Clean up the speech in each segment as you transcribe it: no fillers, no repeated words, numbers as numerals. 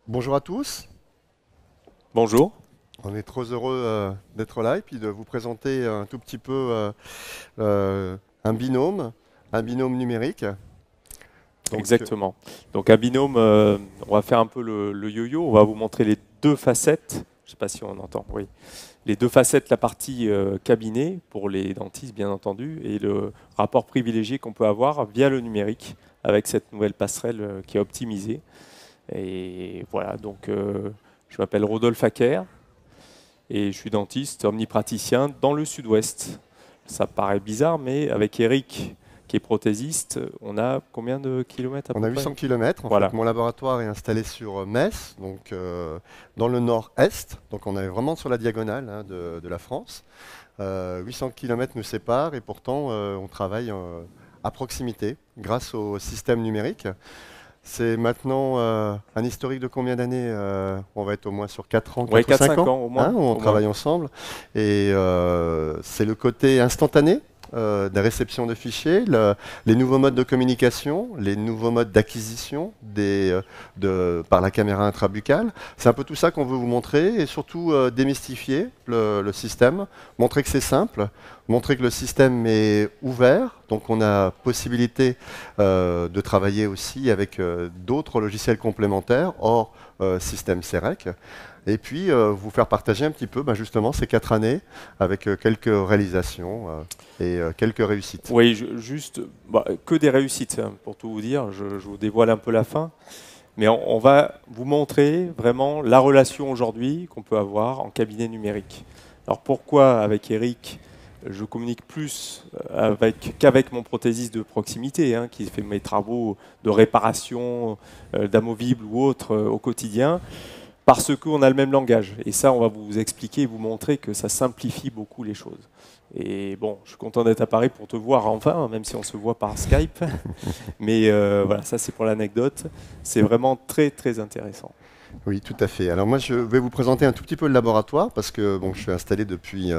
Bonjour à tous, Bonjour. on est trop heureux d'être là et puis de vous présenter un tout petit peu euh, un binôme numérique. Donc, Exactement. Donc un binôme, on va faire un peu le yo-yo, on va vous montrer les deux facettes, je ne sais pas si on entend, oui, les deux facettes, la partie cabinet pour les dentistes bien entendu, et le rapport privilégié qu'on peut avoir via le numérique avec cette nouvelle passerelle qui est optimisée. Et voilà, donc je m'appelle Rodolphe Acker et je suis dentiste omnipraticien dans le sud-ouest. Ça paraît bizarre, mais avec Eric, qui est prothésiste, on a combien de kilomètres à on peu a près? 800 km. En fait, Voilà. mon laboratoire est installé sur Metz, donc dans le nord-est. Donc, on est vraiment sur la diagonale de la France. 800 km nous séparent et pourtant, on travaille à proximité grâce au système numérique. C'est maintenant un historique de combien d'années on va être au moins sur 4 ans, Oui, 4 ou quatre 5 cinq ans, ans au hein, moins. où on Au moins. travaille ensemble. Et c'est le côté instantané des réceptions de fichiers, les nouveaux modes de communication, les nouveaux modes d'acquisition par la caméra intrabuccale. C'est un peu tout ça qu'on veut vous montrer et surtout démystifier le système, montrer que c'est simple, montrer que le système est ouvert, donc on a possibilité de travailler aussi avec d'autres logiciels complémentaires hors système CEREC. Et puis vous faire partager un petit peu justement ces 4 années avec quelques réalisations et quelques réussites. Oui, juste que des réussites, hein, pour tout vous dire. Je vous dévoile un peu la fin. Mais on va vous montrer vraiment la relation aujourd'hui qu'on peut avoir en cabinet numérique. Alors pourquoi avec Eric je communique plus qu'avec mon prothésiste de proximité, hein, qui fait mes travaux de réparation d'amovibles ou autres au quotidien, parce qu'on a le même langage. Et ça, on va vous expliquer et vous montrer que ça simplifie beaucoup les choses. Et bon, je suis content d'être à Paris pour te voir enfin, même si on se voit par Skype. Mais voilà, ça c'est pour l'anecdote. C'est vraiment très très intéressant. Oui, tout à fait. Alors moi, je vais vous présenter un tout petit peu le laboratoire parce que bon, je suis installé depuis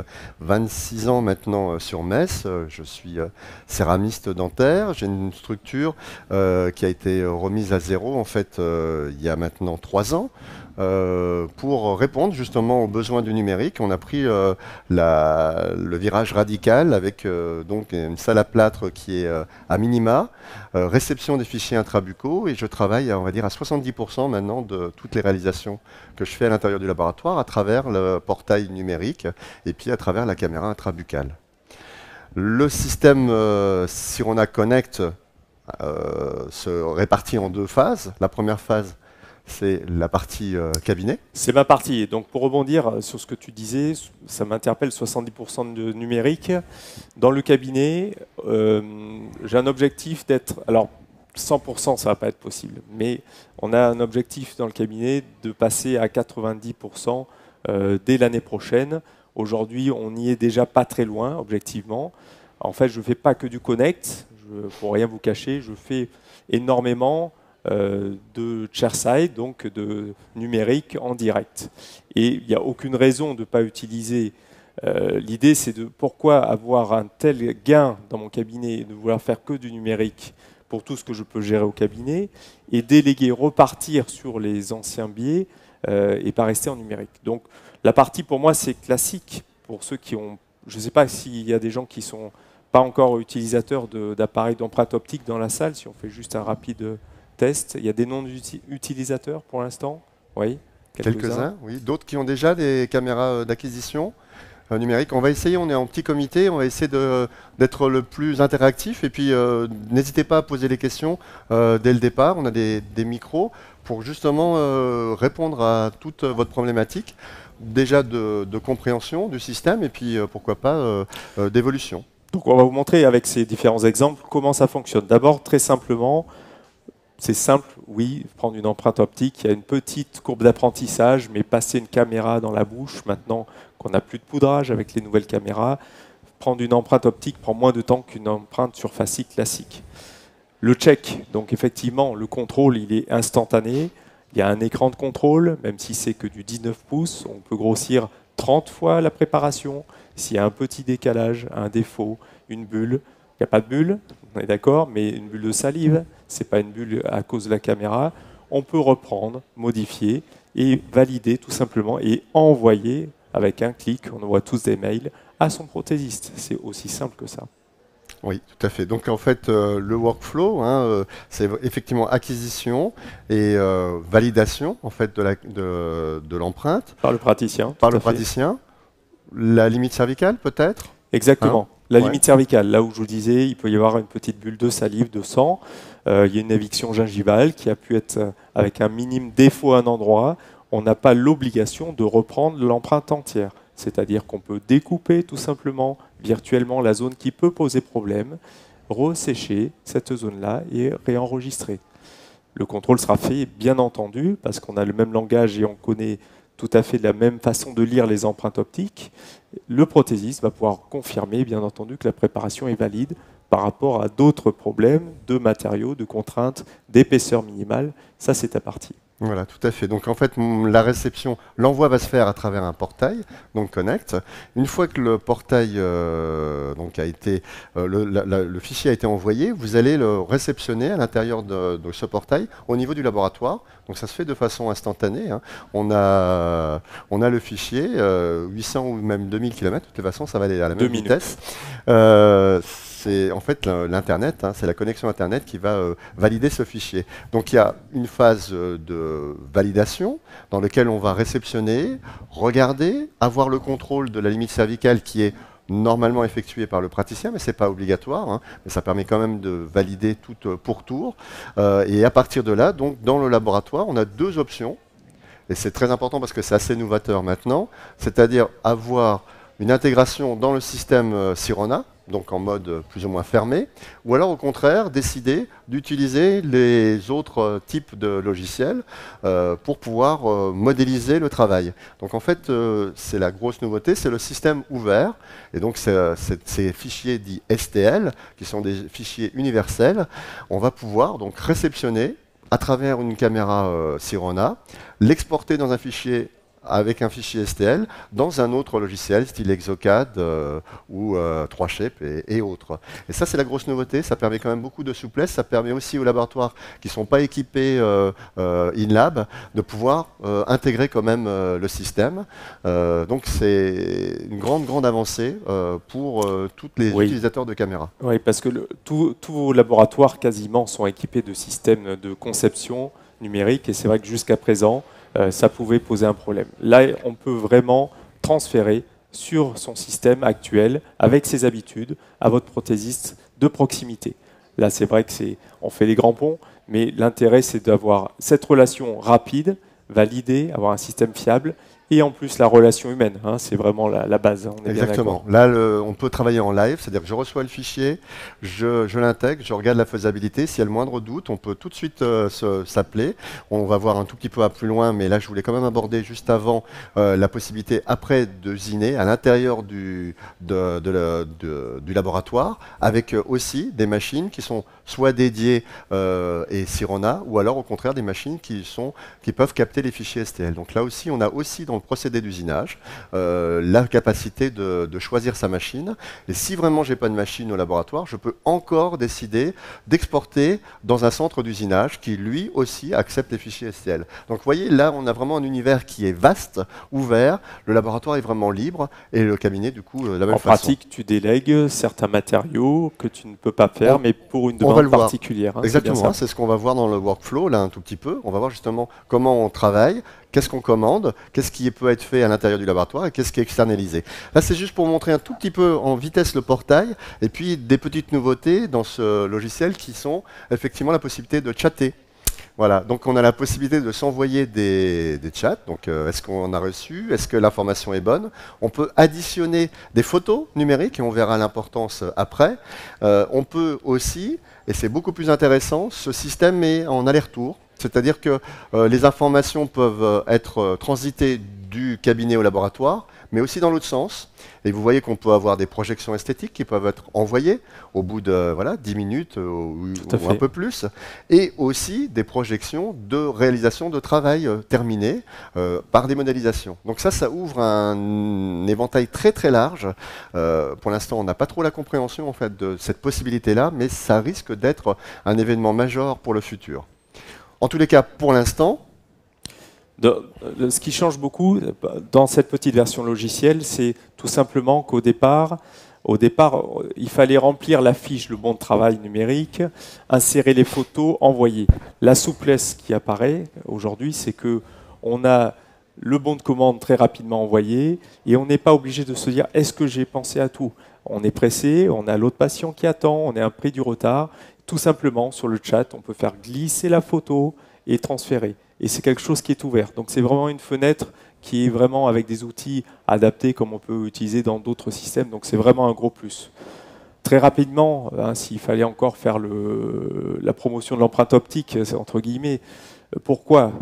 26 ans maintenant sur Metz. Je suis céramiste dentaire. J'ai une structure qui a été remise à zéro en fait il y a maintenant 3 ans. Pour répondre justement aux besoins du numérique, on a pris le virage radical avec donc une salle à plâtre qui est à minima, réception des fichiers intrabuccaux et je travaille, on va dire, à 70% maintenant de toutes les réalisations que je fais à l'intérieur du laboratoire à travers le portail numérique et puis à travers la caméra intrabuccale. Le système Sirona Connect se répartit en 2 phases. La première phase, c'est la partie cabinet. C'est ma partie. Donc pour rebondir sur ce que tu disais, ça m'interpelle 70% de numérique. Dans le cabinet, j'ai un objectif d'être... Alors 100%, ça ne va pas être possible. Mais on a un objectif dans le cabinet de passer à 90% dès l'année prochaine. Aujourd'hui, on n'y est déjà pas très loin, objectivement. En fait, je ne fais pas que du connect. Pour rien vous cacher, je fais énormément de chairside, donc de numérique en direct. Et il n'y a aucune raison de ne pas utiliser. L'idée, c'est de pourquoi avoir un tel gain dans mon cabinet et de vouloir faire que du numérique pour tout ce que je peux gérer au cabinet et déléguer, repartir sur les anciens biais et pas rester en numérique. Donc la partie pour moi, c'est classique pour ceux qui ont. Je ne sais pas s'il y a des gens qui sont pas encore utilisateurs d'appareils d'empreinte optique dans la salle, si on fait juste un rapide test. Il y a des noms d'utilisateurs pour l'instant? Oui, quelques-uns. Quelques-uns, oui. D'autres qui ont déjà des caméras d'acquisition numérique. On va essayer, on est en petit comité, on va essayer d'être le plus interactif. Et puis, n'hésitez pas à poser les questions dès le départ. On a des micros pour justement répondre à toute votre problématique, déjà de compréhension du système et puis, pourquoi pas, d'évolution. Donc on va vous montrer avec ces différents exemples comment ça fonctionne. D'abord, très simplement, c'est simple, oui, prendre une empreinte optique, il y a une petite courbe d'apprentissage, mais passer une caméra dans la bouche, maintenant qu'on n'a plus de poudrage avec les nouvelles caméras, prendre une empreinte optique prend moins de temps qu'une empreinte surfacique classique. Le check, donc effectivement, le contrôle, il est instantané. Il y a un écran de contrôle, même si c'est que du 19 pouces, on peut grossir 30 fois la préparation. S'il y a un petit décalage, un défaut, une bulle, il n'y a pas de bulle, on est d'accord, mais une bulle de salive, ce n'est pas une bulle à cause de la caméra. on peut reprendre, modifier et valider tout simplement et envoyer avec un clic, on envoie tous des mails à son prothésiste. C'est aussi simple que ça. Oui, tout à fait. Donc en fait, le workflow, c'est effectivement acquisition et validation en fait de l'empreinte Par le praticien. par le praticien. La limite cervicale peut-être. Exactement. Hein, la ouais. limite cervicale, là où je vous disais, il peut y avoir une petite bulle de salive, de sang. Il y a une éviction gingivale qui a pu être avec un minime défaut à un endroit. On n'a pas l'obligation de reprendre l'empreinte entière. C'est-à-dire qu'on peut découper tout simplement virtuellement la zone qui peut poser problème, ressécher cette zone-là et réenregistrer. Le contrôle sera fait, bien entendu, parce qu'on a le même langage et on connaît tout à fait la même façon de lire les empreintes optiques. Le prothésiste va pouvoir confirmer, bien entendu, que la préparation est valide par rapport à d'autres problèmes de matériaux, de contraintes, d'épaisseur minimale. Ça, c'est à partie. Voilà, tout à fait. Donc en fait, la réception, l'envoi va se faire à travers un portail, donc Connect. Une fois que le portail donc a été, le fichier a été envoyé, vous allez le réceptionner à l'intérieur de ce portail au niveau du laboratoire. Donc ça se fait de façon instantanée. Hein. On a le fichier, 800 ou même 2000 km, de toute façon, ça va aller à la même vitesse. C'est en fait l'Internet, c'est la connexion Internet qui va valider ce fichier. Donc il y a une phase de validation dans laquelle on va réceptionner, regarder, avoir le contrôle de la limite cervicale qui est normalement effectué par le praticien, mais ce n'est pas obligatoire, mais ça permet quand même de valider tout pour tour. Et à partir de là, donc, dans le laboratoire, on a deux options, et c'est très important parce que c'est assez novateur maintenant, c'est-à-dire avoir une intégration dans le système Sirona, donc en mode plus ou moins fermé, ou alors au contraire décider d'utiliser les autres types de logiciels pour pouvoir modéliser le travail. Donc en fait, c'est la grosse nouveauté, c'est le système ouvert, et donc ces fichiers dits STL, qui sont des fichiers universels, on va pouvoir donc réceptionner à travers une caméra Sirona, l'exporter dans un fichier avec un fichier STL dans un autre logiciel, style Exocad ou 3Shape et autres. Et ça, c'est la grosse nouveauté, ça permet quand même beaucoup de souplesse, ça permet aussi aux laboratoires qui ne sont pas équipés in-lab de pouvoir intégrer quand même le système. Donc c'est une grande avancée pour tous les utilisateurs de caméras. Oui, parce que tous vos laboratoires quasiment sont équipés de systèmes de conception numérique, et c'est vrai que jusqu'à présent, ça pouvait poser un problème. Là, on peut vraiment transférer sur son système actuel, avec ses habitudes, à votre prothésiste de proximité. Là, c'est vrai que on fait les grands ponts, mais l'intérêt, c'est d'avoir cette relation rapide, validée, avoir un système fiable, et en plus la relation humaine, c'est vraiment la base. On est exactement. Là, on peut travailler en live, c'est-à-dire que je reçois le fichier, je l'intègre, je regarde la faisabilité. S'il y a le moindre doute, on peut tout de suite s'appeler. On va voir un tout petit peu à plus loin, mais là, je voulais quand même aborder juste avant la possibilité, après, de ziner à l'intérieur du laboratoire, avec aussi des machines qui sont soit dédiées et Sirona, ou alors au contraire des machines qui peuvent capter les fichiers STL. Donc là aussi, on a aussi dans le procédé d'usinage la capacité de choisir sa machine. Et si vraiment j'ai pas de machine au laboratoire, je peux encore décider d'exporter dans un centre d'usinage qui lui aussi accepte les fichiers STL. Donc vous voyez, là on a vraiment un univers qui est vaste, ouvert, le laboratoire est vraiment libre et le cabinet du coup la même façon. En pratique, tu délègues certains matériaux que tu ne peux pas faire, mais pour une demande particulière. Exactement, c'est ce qu'on va voir dans le workflow là un tout petit peu. On va voir justement comment on travaille, qu'est-ce qu'on commande, qu'est-ce qui peut être fait à l'intérieur du laboratoire et qu'est-ce qui est externalisé. Là, c'est juste pour montrer un tout petit peu en vitesse le portail et puis des petites nouveautés dans ce logiciel qui sont effectivement la possibilité de chatter. Voilà, donc on a la possibilité de s'envoyer des chats. Donc est-ce qu'on a reçu? Est-ce que l'information est bonne? On peut additionner des photos numériques et on verra l'importance après. On peut aussi, et c'est beaucoup plus intéressant, ce système est en aller-retour. C'est-à-dire que les informations peuvent être transitées du cabinet au laboratoire, mais aussi dans l'autre sens. Et vous voyez qu'on peut avoir des projections esthétiques qui peuvent être envoyées au bout de 10 minutes ou un peu plus, et aussi des projections de réalisation de travail terminé par des modélisations. Donc ça ouvre un éventail très large. Pour l'instant, on n'a pas trop la compréhension en fait de cette possibilité-là, mais ça risque d'être un événement majeur pour le futur. En tous les cas, pour l'instant, Ce qui change beaucoup dans cette petite version logicielle, c'est tout simplement qu'au départ, il fallait remplir la fiche, le bon de travail numérique, insérer les photos, envoyer. La souplesse qui apparaît aujourd'hui, c'est que on a le bon de commande très rapidement envoyé et on n'est pas obligé de se dire est-ce que j'ai pensé à tout. On est pressé, on a l'autre patient qui attend, on est un prix du retard. Tout simplement, sur le chat, on peut faire glisser la photo et transférer. Et c'est quelque chose qui est ouvert. Donc c'est vraiment une fenêtre qui est vraiment avec des outils adaptés comme on peut utiliser dans d'autres systèmes. Donc c'est vraiment un gros plus. Très rapidement, hein, s'il fallait encore faire la promotion de l'empreinte optique, entre guillemets, pourquoi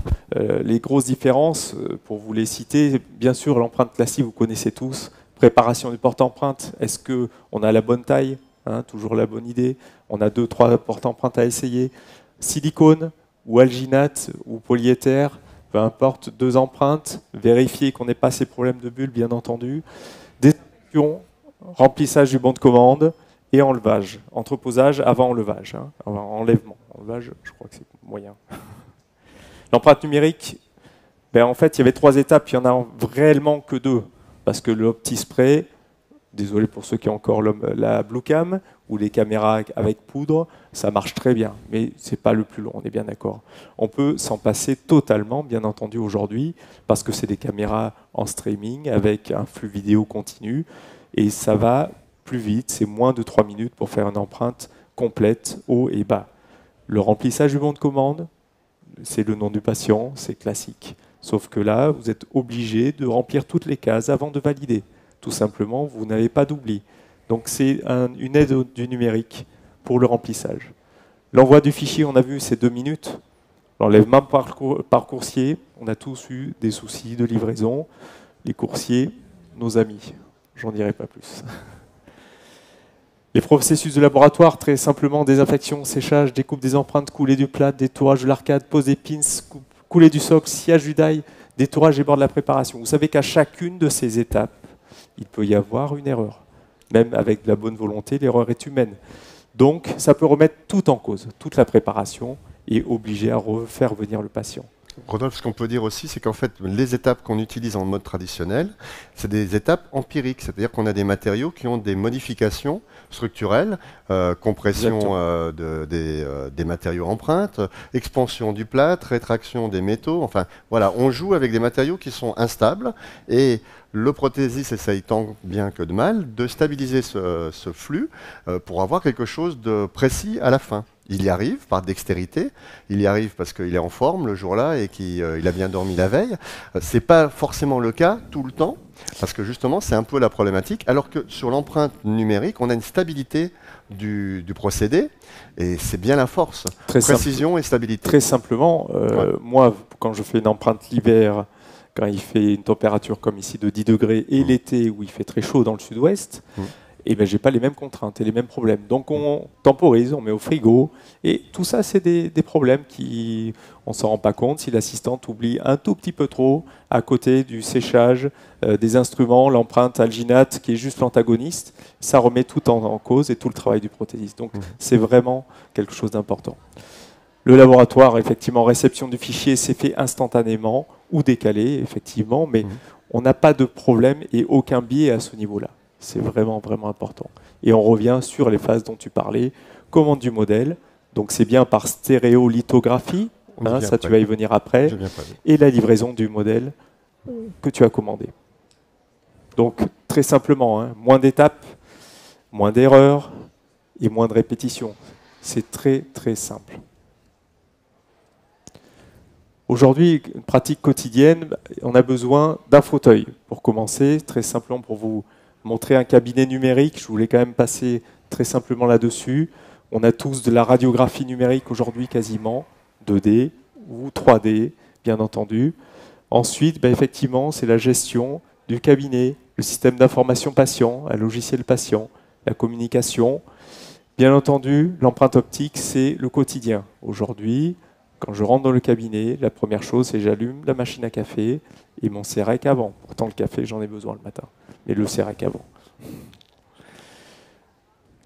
les grosses différences, pour vous les citer, bien sûr l'empreinte classique, vous connaissez tous. Préparation du porte-empreinte, est-ce qu'on a la bonne taille, hein, toujours la bonne idée. On a 2-3 porte-empreintes à essayer. Silicone ou alginate ou polyéther, peu importe, 2 empreintes, vérifier qu'on n'ait pas ces problèmes de bulles, bien entendu. Description, remplissage du bon de commande et enlevage. Entreposage avant enlevage, hein, enlèvement. Enlevage, je crois que c'est moyen. L'empreinte numérique, ben en fait, il y avait 3 étapes, il n'y en a réellement que 2. Parce que l'OptiSpray, désolé pour ceux qui ont encore la Bluecam, ou les caméras avec poudre, ça marche très bien, mais ce n'est pas le plus long, on est bien d'accord. On peut s'en passer totalement, bien entendu, aujourd'hui, parce que c'est des caméras en streaming, avec un flux vidéo continu, et ça va plus vite, c'est moins de 3 minutes pour faire une empreinte complète, haut et bas. Le remplissage du bon de commande, c'est le nom du patient, c'est classique. Sauf que là, vous êtes obligé de remplir toutes les cases avant de valider. Tout simplement, vous n'avez pas d'oubli. Donc c'est une aide du numérique pour le remplissage. L'envoi du fichier, on a vu, c'est 2 minutes. L'enlèvement par coursier, on a tous eu des soucis de livraison. Les coursiers, nos amis. J'en dirai pas plus. Les processus de laboratoire, très simplement, désinfection, séchage, découpe des empreintes, coulée du plat, détourage de l'arcade, pose des pins, coulée du socle, sciage du die, détourage et bord de la préparation. Vous savez qu'à chacune de ces étapes, il peut y avoir une erreur. Même avec de la bonne volonté, l'erreur est humaine. Donc, ça peut remettre tout en cause, toute la préparation, et obliger à refaire venir le patient. Rodolphe, ce qu'on peut dire aussi, c'est qu'en fait, les étapes qu'on utilise en mode traditionnel, c'est des étapes empiriques. C'est-à-dire qu'on a des matériaux qui ont des modifications structurelles, compression des matériaux empreintes, expansion du plâtre, rétraction des métaux. Enfin, voilà, on joue avec des matériaux qui sont instables et le prothésiste essaye tant bien que de mal de stabiliser ce flux pour avoir quelque chose de précis à la fin. Il y arrive par dextérité, il y arrive parce qu'il est en forme le jour-là et qu'il a bien dormi la veille. Ce n'est pas forcément le cas tout le temps, parce que justement c'est un peu la problématique, alors que sur l'empreinte numérique, on a une stabilité du procédé, et c'est bien la force. Précision et stabilité. Très simplement, moi quand je fais une empreinte l'hiver, quand il fait une température comme ici de 10 degrés, et l'été où il fait très chaud dans le sud-ouest, et ben, je n'ai pas les mêmes contraintes et les mêmes problèmes. Donc on temporise, on met au frigo, et tout ça c'est des problèmes qui on ne s'en rend pas compte si l'assistante oublie un tout petit peu trop à côté du séchage des instruments, l'empreinte alginate qui est juste l'antagoniste, ça remet tout en cause et tout le travail du prothésiste. Donc c'est vraiment quelque chose d'important. Le laboratoire, effectivement, réception du fichier, c'est fait instantanément ou décalé, effectivement, mais on n'a pas de problème et aucun biais à ce niveau-là. C'est vraiment, vraiment important. Et on revient sur les phases dont tu parlais. Commande du modèle. Donc c'est bien par stéréolithographie. Hein, ça, tu vas y venir après. Et la livraison du modèle que tu as commandé. Donc très simplement, hein, moins d'étapes, moins d'erreurs et moins de répétitions. C'est très, très simple. Aujourd'hui, une pratique quotidienne, on a besoin d'un fauteuil. Pour commencer, très simplement pour vous montrer un cabinet numérique, je voulais quand même passer très simplement là-dessus. On a tous de la radiographie numérique aujourd'hui quasiment, 2D ou 3D, bien entendu. Ensuite, effectivement, c'est la gestion du cabinet, le système d'information patient, un logiciel patient, la communication. Bien entendu, l'empreinte optique, c'est le quotidien. Aujourd'hui, quand je rentre dans le cabinet, la première chose, c'est j'allume la machine à café et mon Cérec avant. Pourtant, le café, j'en ai besoin le matin. Mais le Cérec avant.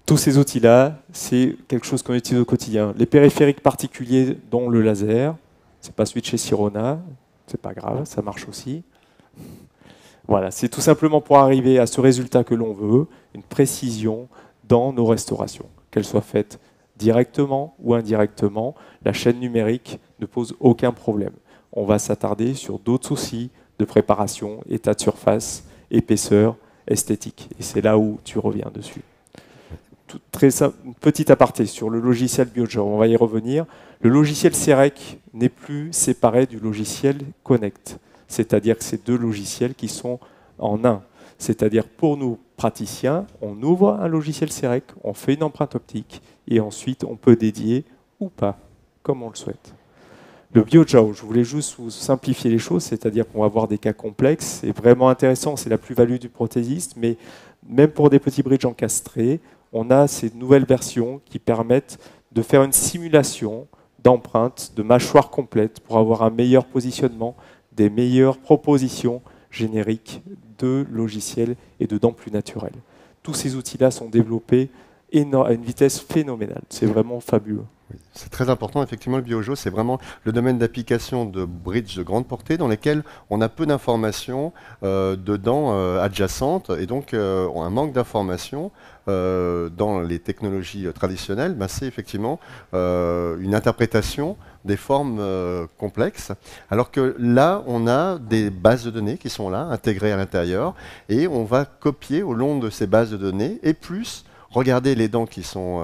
Tous ces outils-là, c'est quelque chose qu'on utilise au quotidien. Les périphériques particuliers, dont le laser, C'est pas celui de chez Sirona, c'est pas grave, ça marche aussi. Voilà, c'est tout simplement pour arriver à ce résultat que l'on veut, une précision dans nos restaurations, qu'elles soient faites directement ou indirectement. La chaîne numérique ne pose aucun problème. On va s'attarder sur d'autres soucis de préparation, état de surface, épaisseur, esthétique. Et c'est là où tu reviens dessus. Très simple, une petite aparté sur le logiciel BioJob, on va y revenir. Le logiciel CEREC n'est plus séparé du logiciel Connect. C'est-à-dire que c'est deux logiciels qui sont en un. C'est-à-dire pour nous praticiens, on ouvre un logiciel CEREC, on fait une empreinte optique et ensuite on peut dédier ou pas, comme on le souhaite. Le BioJob, je voulais juste vous simplifier les choses, c'est-à-dire qu'on va avoir des cas complexes. C'est vraiment intéressant, c'est la plus-value du prothésiste, mais même pour des petits bridges encastrés, on a ces nouvelles versions qui permettent de faire une simulation d'empreinte, de mâchoire complète pour avoir un meilleur positionnement, des meilleures propositions génériques de logiciels et de dents plus naturelles. Tous ces outils-là sont développés à une vitesse phénoménale. C'est vraiment fabuleux. Oui, c'est très important, effectivement, le BioJob, c'est vraiment le domaine d'application de bridge de grande portée dans lesquels on a peu d'informations de dents adjacentes et donc un manque d'informations dans les technologies traditionnelles, ben, c'est effectivement une interprétation des formes complexes, alors que là, on a des bases de données qui sont là, intégrées à l'intérieur, et on va copier au long de ces bases de données, et plus regarder les dents qui sont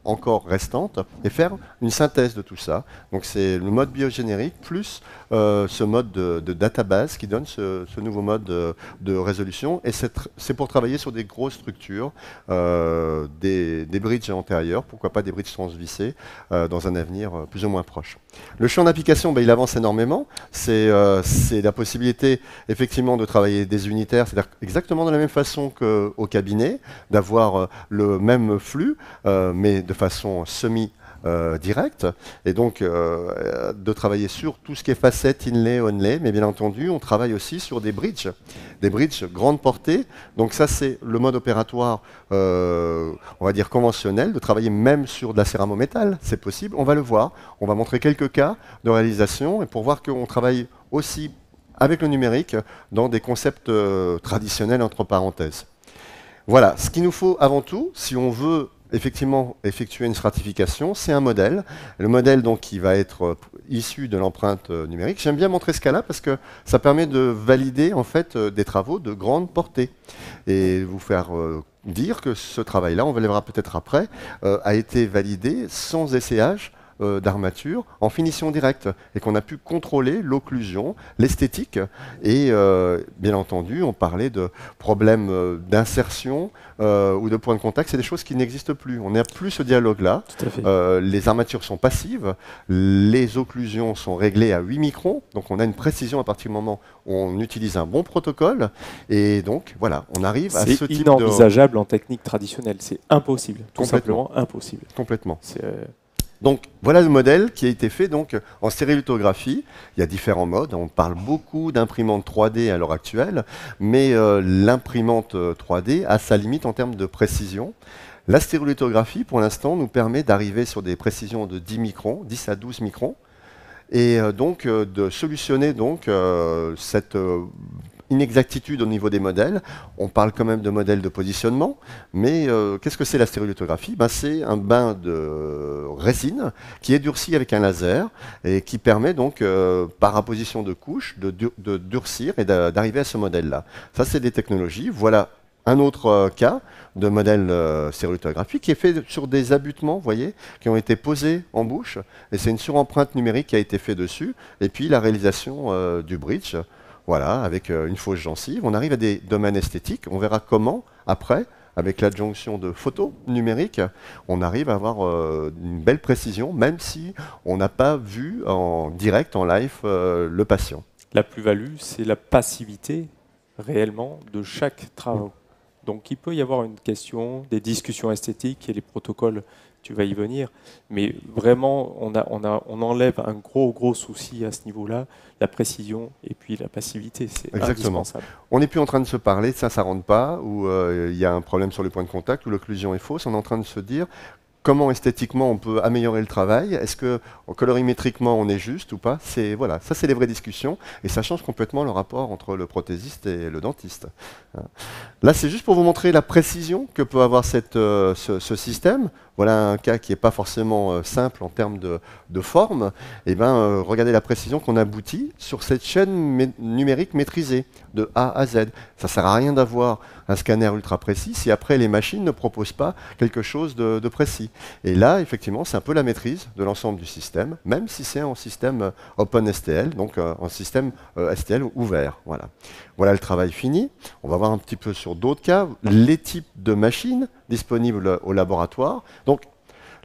encore restantes et faire une synthèse de tout ça. Donc c'est le mode biogénérique plus ce mode de database qui donne ce nouveau mode de résolution. Et c'est pour travailler sur des grosses structures, des bridges antérieurs, pourquoi pas des bridges transvissés dans un avenir plus ou moins proche. Le champ d'application, ben, il avance énormément. C'est la possibilité effectivement de travailler des unitaires, c'est-à-dire exactement de la même façon qu'au cabinet, d'avoir le même flux, mais de façon semi-directe, et donc de travailler sur tout ce qui est facette, inlay, onlay, mais bien entendu, on travaille aussi sur des bridges grande portée. Donc ça, c'est le mode opératoire, on va dire conventionnel, de travailler même sur de la céramo-métal, c'est possible, on va le voir, on va montrer quelques cas de réalisation, et pour voir qu'on travaille aussi avec le numérique dans des concepts traditionnels entre parenthèses. Voilà, ce qu'il nous faut avant tout, si on veut effectivement effectuer une stratification, c'est un modèle. Le modèle donc qui va être issu de l'empreinte numérique. J'aime bien montrer ce cas-là parce que ça permet de valider en fait des travaux de grande portée et vous faire dire que ce travail-là, on va le verra peut-être après, a été validé sans essayage d'armature en finition directe et qu'on a pu contrôler l'occlusion, l'esthétique et bien entendu on parlait de problèmes d'insertion ou de points de contact, c'est des choses qui n'existent plus. On n'a plus ce dialogue-là. Les armatures sont passives, les occlusions sont réglées à 8 microns, donc on a une précision à partir du moment où on utilise un bon protocole et donc voilà, on arrive à ce type de... C'est inenvisageable en technique traditionnelle, c'est impossible, tout simplement impossible. Complètement. Donc voilà le modèle qui a été fait donc, en stérolithographie. Il y a différents modes. On parle beaucoup d'imprimante 3D à l'heure actuelle, mais l'imprimante 3D a sa limite en termes de précision. La stérolithographie, pour l'instant, nous permet d'arriver sur des précisions de 10 microns, 10 à 12 microns, et donc de solutionner donc, cette inexactitude au niveau des modèles. On parle quand même de modèles de positionnement, mais qu'est-ce que c'est la stérolithographie? Ben, c'est un bain de résine qui est durci avec un laser et qui permet donc, par apposition de couches, de durcir et d'arriver à ce modèle-là. Ça, c'est des technologies. Voilà un autre cas de modèle stérolithographie qui est fait sur des abutements, vous voyez, qui ont été posés en bouche, et c'est une surempreinte numérique qui a été faite dessus, et puis la réalisation du bridge. Voilà, avec une fausse gencive, on arrive à des domaines esthétiques. On verra comment, après, avec l'adjonction de photos numériques, on arrive à avoir une belle précision, même si on n'a pas vu en direct, en live, le patient. La plus-value, c'est la passivité, réellement, de chaque travail. Donc il peut y avoir une question, des discussions esthétiques et les protocoles, tu vas y venir, mais vraiment on enlève un gros souci à ce niveau-là, la précision et puis la passivité, c'est indispensable. On n'est plus en train de se parler, ça rentre pas, ou il y a un problème sur le point de contact, ou l'occlusion est fausse, on est en train de se dire comment esthétiquement on peut améliorer le travail, est-ce que colorimétriquement on est juste ou pas, voilà, ça c'est les vraies discussions, et ça change complètement le rapport entre le prothésiste et le dentiste. Là c'est juste pour vous montrer la précision que peut avoir ce système. Voilà un cas qui n'est pas forcément simple en termes de forme. Et ben, regardez la précision qu'on aboutit sur cette chaîne numérique maîtrisée de A à Z. Ça ne sert à rien d'avoir un scanner ultra précis si après les machines ne proposent pas quelque chose de précis. Et là, effectivement, c'est un peu la maîtrise de l'ensemble du système, même si c'est en système OpenSTL, donc en système STL ouvert. Voilà. Voilà le travail fini. On va voir un petit peu sur d'autres cas, les types de machines disponibles au laboratoire. Donc,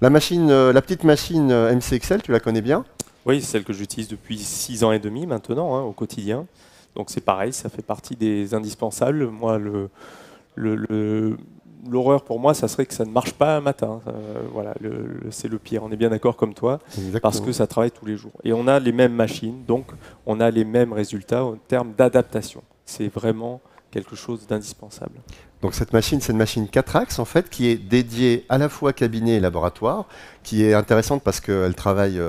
la petite machine MCXL, tu la connais bien? Oui, c'est celle que j'utilise depuis 6 ans et demi maintenant, hein, au quotidien. Donc c'est pareil, ça fait partie des indispensables. Moi, l'horreur pour moi, ça serait que ça ne marche pas un matin. Voilà, c'est le pire. On est bien d'accord comme toi, Exactement. parce que ça travaille tous les jours. Et on a les mêmes machines, donc on a les mêmes résultats en termes d'adaptation. C'est vraiment quelque chose d'indispensable. Donc cette machine, c'est une machine 4 axes en fait, qui est dédiée à la fois cabinet et laboratoire, qui est intéressante parce qu'elle travaille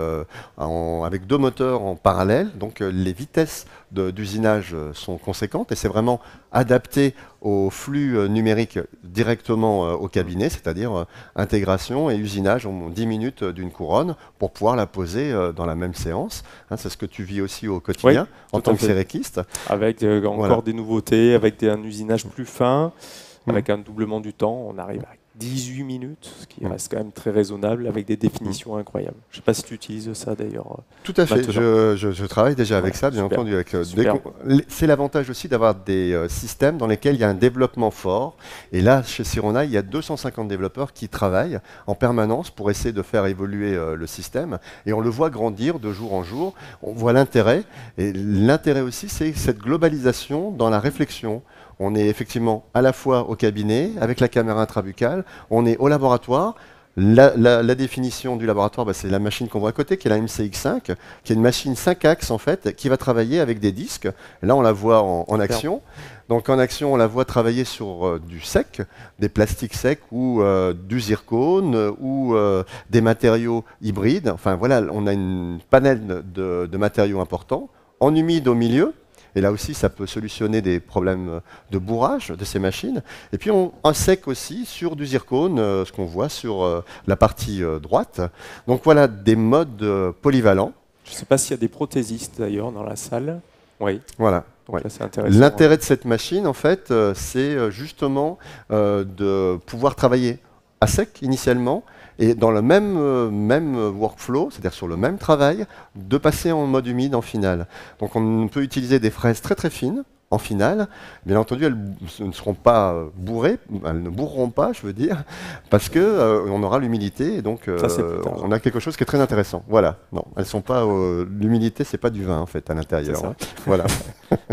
avec 2 moteurs en parallèle, donc les vitesses d'usinage sont conséquentes et c'est vraiment adapté au flux numérique directement au cabinet, c'est-à-dire intégration et usinage en 10 minutes d'une couronne pour pouvoir la poser dans la même séance. Hein, c'est ce que tu vis aussi au quotidien en tant que céréquiste. Avec encore des nouveautés, avec un usinage plus fin. Avec un doublement du temps, on arrive à 18 minutes, ce qui reste quand même très raisonnable, avec des définitions incroyables. Je ne sais pas si tu utilises ça d'ailleurs. Tout à fait, je travaille déjà avec ça, bien entendu. C'est l'avantage aussi d'avoir des systèmes dans lesquels il y a un développement fort. Et là, chez Sirona, il y a 250 développeurs qui travaillent en permanence pour essayer de faire évoluer le système. Et on le voit grandir de jour en jour. On voit l'intérêt. Et l'intérêt aussi, c'est cette globalisation dans la réflexion. On est effectivement à la fois au cabinet, avec la caméra intrabuccale, on est au laboratoire. La définition du laboratoire, c'est la machine qu'on voit à côté, qui est la MCX5, qui est une machine 5 axes en fait, qui va travailler avec des disques. Là, on la voit en action. Donc en action, on la voit travailler sur du sec, des plastiques secs ou du zircone ou des matériaux hybrides. Enfin voilà, on a une panel de matériaux importants, en humide au milieu. Et là aussi, ça peut solutionner des problèmes de bourrage de ces machines. Et puis, en sec aussi sur du zircone, ce qu'on voit sur la partie droite. Donc voilà, des modes polyvalents. Je ne sais pas s'il y a des prothésistes d'ailleurs dans la salle. Oui. Voilà. Donc là, c'est intéressant. L'intérêt de cette machine, en fait, c'est justement de pouvoir travailler à sec initialement, et dans le même workflow, c'est-à-dire sur le même travail, de passer en mode humide en finale. Donc on peut utiliser des fraises très très fines en finale. Bien entendu, elles ne seront pas bourrées, elles ne bourreront pas, je veux dire, parce que on aura l'humidité, et donc on a quelque chose qui est très intéressant. Voilà, non, elles sont pas. L'humidité, c'est pas du vin en fait à l'intérieur. Hein. Voilà.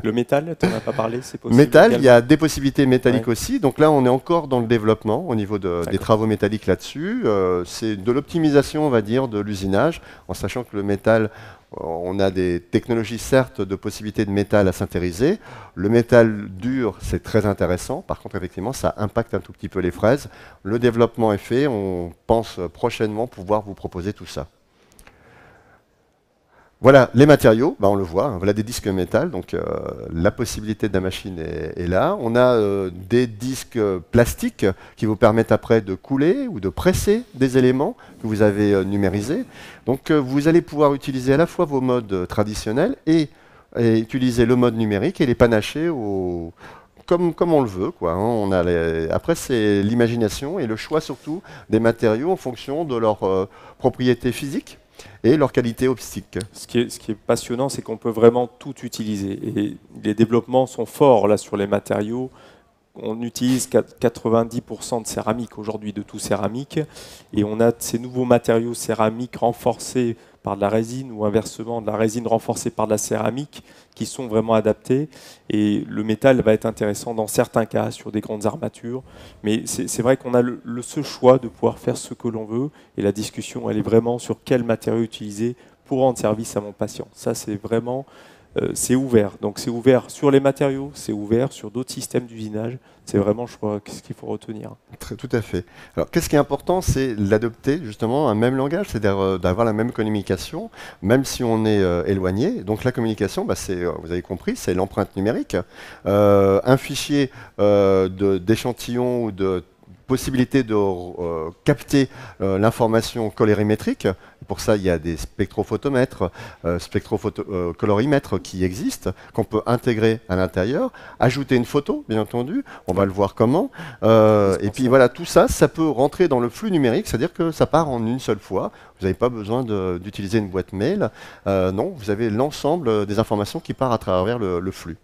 Le métal, tu n'en as pas parlé, c'est possible. Métal, il y a des possibilités métalliques aussi. Donc là, on est encore dans le développement au niveau des travaux métalliques là-dessus. C'est de l'optimisation, on va dire, de l'usinage, en sachant que le métal, on a des technologies, certes, de possibilités de métal à synthétiser. Le métal dur, c'est très intéressant. Par contre, effectivement, ça impacte un tout petit peu les fraises. Le développement est fait. On pense prochainement pouvoir vous proposer tout ça. Voilà les matériaux, on le voit, hein, voilà des disques métal, donc la possibilité de la machine est là. On a des disques plastiques qui vous permettent après de couler ou de presser des éléments que vous avez numérisés. Donc vous allez pouvoir utiliser à la fois vos modes traditionnels et utiliser le mode numérique et les panacher comme on le veut, quoi, hein. Après, c'est l'imagination et le choix surtout des matériaux en fonction de leurs propriétés physiques et leur qualité optique. Ce qui est passionnant, c'est qu'on peut vraiment tout utiliser. Et les développements sont forts là sur les matériaux. On utilise 90% de céramique aujourd'hui, de tout céramique. Et on a ces nouveaux matériaux céramiques renforcés par de la résine ou inversement de la résine renforcée par de la céramique qui sont vraiment adaptés. Et le métal va être intéressant dans certains cas sur des grandes armatures. Mais c'est vrai qu'on a ce choix de pouvoir faire ce que l'on veut. Et la discussion, elle est vraiment sur quel matériau utiliser pour rendre service à mon patient. Ça, c'est vraiment c'est ouvert. Donc c'est ouvert sur les matériaux, c'est ouvert sur d'autres systèmes d'usinage. C'est vraiment, je crois, ce qu'il faut retenir. Tout à fait. Alors, qu'est-ce qui est important, c'est d'adopter justement un même langage, c'est-à-dire d'avoir la même communication, même si on est éloigné. Donc, la communication, bah, vous avez compris, c'est l'empreinte numérique. Un fichier d'échantillon ou de possibilité de capter l'information colorimétrique. Pour ça, il y a des spectrophotomètres, colorimétres qui existent, qu'on peut intégrer à l'intérieur, ajouter une photo, bien entendu, on va le voir comment. Et puis voilà, tout ça, ça peut rentrer dans le flux numérique, c'est-à-dire que ça part en une seule fois. Vous n'avez pas besoin d'utiliser une boîte mail. Non, vous avez l'ensemble des informations qui part à travers le flux.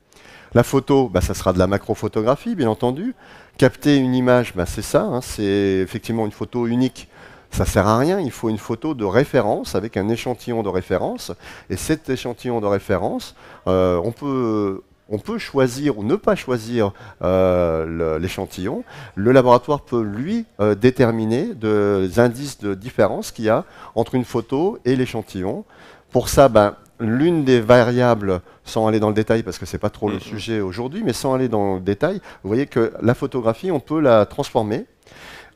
La photo, bah, ça sera de la macrophotographie, bien entendu. Capter une image, bah, c'est ça, hein, c'est effectivement une photo unique. Ça ne sert à rien, il faut une photo de référence avec un échantillon de référence. Et cet échantillon de référence, on peut choisir ou ne pas choisir l'échantillon. Le laboratoire peut, lui, déterminer des indices de différence qu'il y a entre une photo et l'échantillon. Pour ça, ben, l'une des variables, sans aller dans le détail parce que ce n'est pas trop le sujet aujourd'hui, mais sans aller dans le détail, vous voyez que la photographie, on peut la transformer.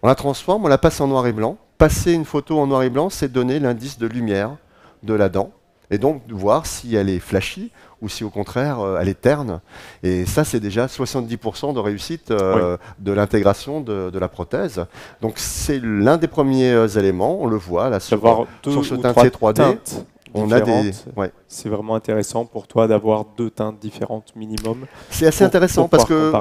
On la transforme, on la passe en noir et blanc. Passer une photo en noir et blanc, c'est donner l'indice de lumière de la dent. Et donc, voir si elle est flashy ou si au contraire, elle est terne. Et ça, c'est déjà 70% de réussite de l'intégration de la prothèse. Donc, c'est l'un des premiers éléments. On le voit là sur ce teintier 3D. On a C'est vraiment intéressant pour toi d'avoir 2 teintes différentes minimum. C'est assez intéressant parce que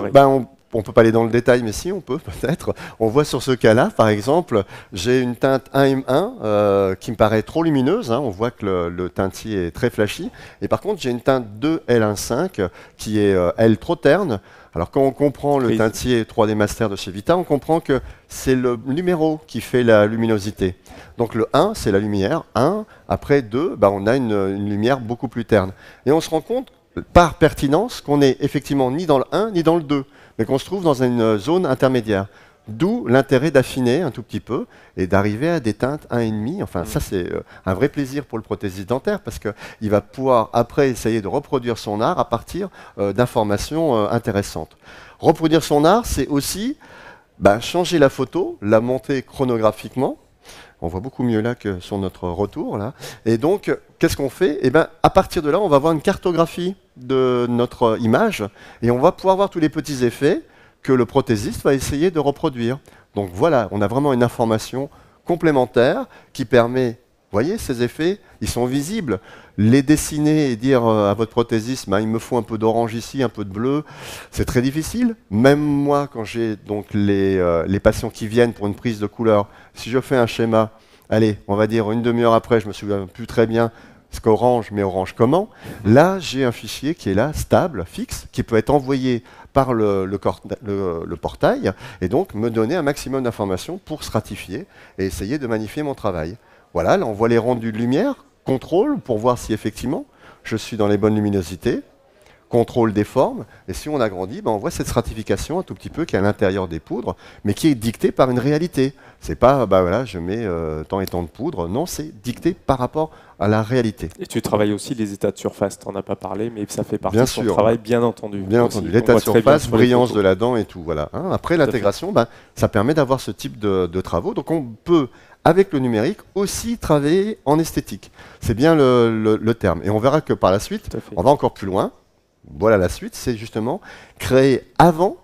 on ne peut pas aller dans le détail, mais si, on peut peut-être. On voit sur ce cas-là, par exemple, j'ai une teinte 1M1 qui me paraît trop lumineuse. Hein, on voit que le teintier est très flashy. Et par contre, j'ai une teinte 2L15 qui est, elle, trop terne. Alors quand on comprend le teintier 3D Master de chez Vita, on comprend que c'est le numéro qui fait la luminosité. Donc le 1, c'est la lumière. 1, après 2, bah, on a une lumière beaucoup plus terne. Et on se rend compte, par pertinence, qu'on n'est effectivement ni dans le 1 ni dans le 2, mais qu'on se trouve dans une zone intermédiaire. D'où l'intérêt d'affiner un tout petit peu et d'arriver à des teintes 1,5. Enfin, ça, c'est un vrai plaisir pour le prothésiste dentaire parce qu'il va pouvoir après essayer de reproduire son art à partir d'informations intéressantes. Reproduire son art, c'est aussi changer la photo, la monter chronographiquement. On voit beaucoup mieux là que sur notre retour. Là. Et donc, qu'est-ce qu'on fait? Eh ben, à partir de là, on va avoir une cartographie de notre image et on va pouvoir voir tous les petits effets que le prothésiste va essayer de reproduire. Donc voilà, on a vraiment une information complémentaire qui permet, vous voyez, ces effets, ils sont visibles. Les dessiner et dire à votre prothésiste, il me faut un peu d'orange ici, un peu de bleu, c'est très difficile. Même moi, quand j'ai donc les patients qui viennent pour une prise de couleur, si je fais un schéma, allez, on va dire une demi-heure après, je me souviens plus très bien ce qu'orange, mais orange comment. Là, j'ai un fichier qui est là, stable, fixe, qui peut être envoyé par le portail et donc me donner un maximum d'informations pour stratifier et essayer de magnifier mon travail. Voilà, là on voit les rendus de lumière, contrôle pour voir si effectivement je suis dans les bonnes luminosités, contrôle des formes, et si on agrandit, on voit cette stratification un tout petit peu qui est à l'intérieur des poudres, mais qui est dictée par une réalité. C'est pas, voilà, je mets tant et tant de poudre, non, c'est dicté par rapport à la réalité. Et tu travailles aussi les états de surface, tu n'en as pas parlé, mais ça fait partie de ton travail, bien entendu. Bien entendu, l'état de surface, brillance de la dent et tout, voilà. Hein. Après l'intégration, ça permet d'avoir ce type de travaux, donc on peut, avec le numérique, aussi travailler en esthétique. C'est bien le terme. Et on verra que par la suite, on va encore plus loin. Voilà la suite, c'est justement créer avant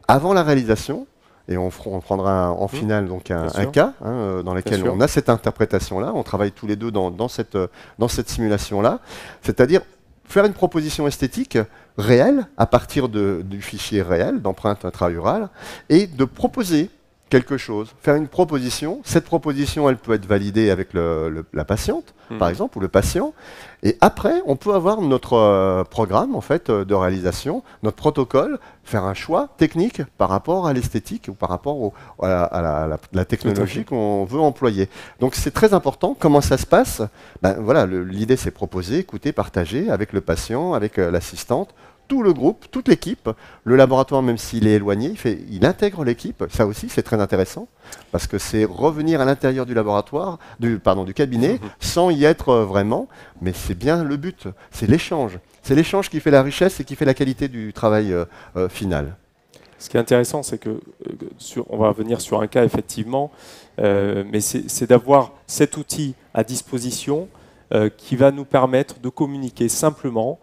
la réalisation, et on prendra en finale donc un cas dans lequel on a cette interprétation-là, on travaille tous les deux dans cette simulation-là, c'est-à-dire faire une proposition esthétique réelle à partir du fichier réel, d'empreinte intraurale, et de proposer quelque chose, faire une proposition. Cette proposition, elle peut être validée avec la patiente, par exemple, ou le patient. Et après, on peut avoir notre programme en fait, de réalisation, notre protocole, faire un choix technique par rapport à l'esthétique ou par rapport à la technologie qu'on veut employer. Donc c'est très important. Comment ça se passe? Voilà, l'idée, c'est proposer, écouter, partager avec le patient, avec l'assistante, tout le groupe, toute l'équipe. Le laboratoire, même s'il est éloigné, il intègre l'équipe. Ça aussi, c'est très intéressant, parce que c'est revenir à l'intérieur du laboratoire, du cabinet, sans y être vraiment. Mais c'est bien le but, c'est l'échange. C'est l'échange qui fait la richesse et qui fait la qualité du travail final. Ce qui est intéressant, c'est que, on va revenir sur un cas effectivement, mais c'est d'avoir cet outil à disposition qui va nous permettre de communiquer simplement.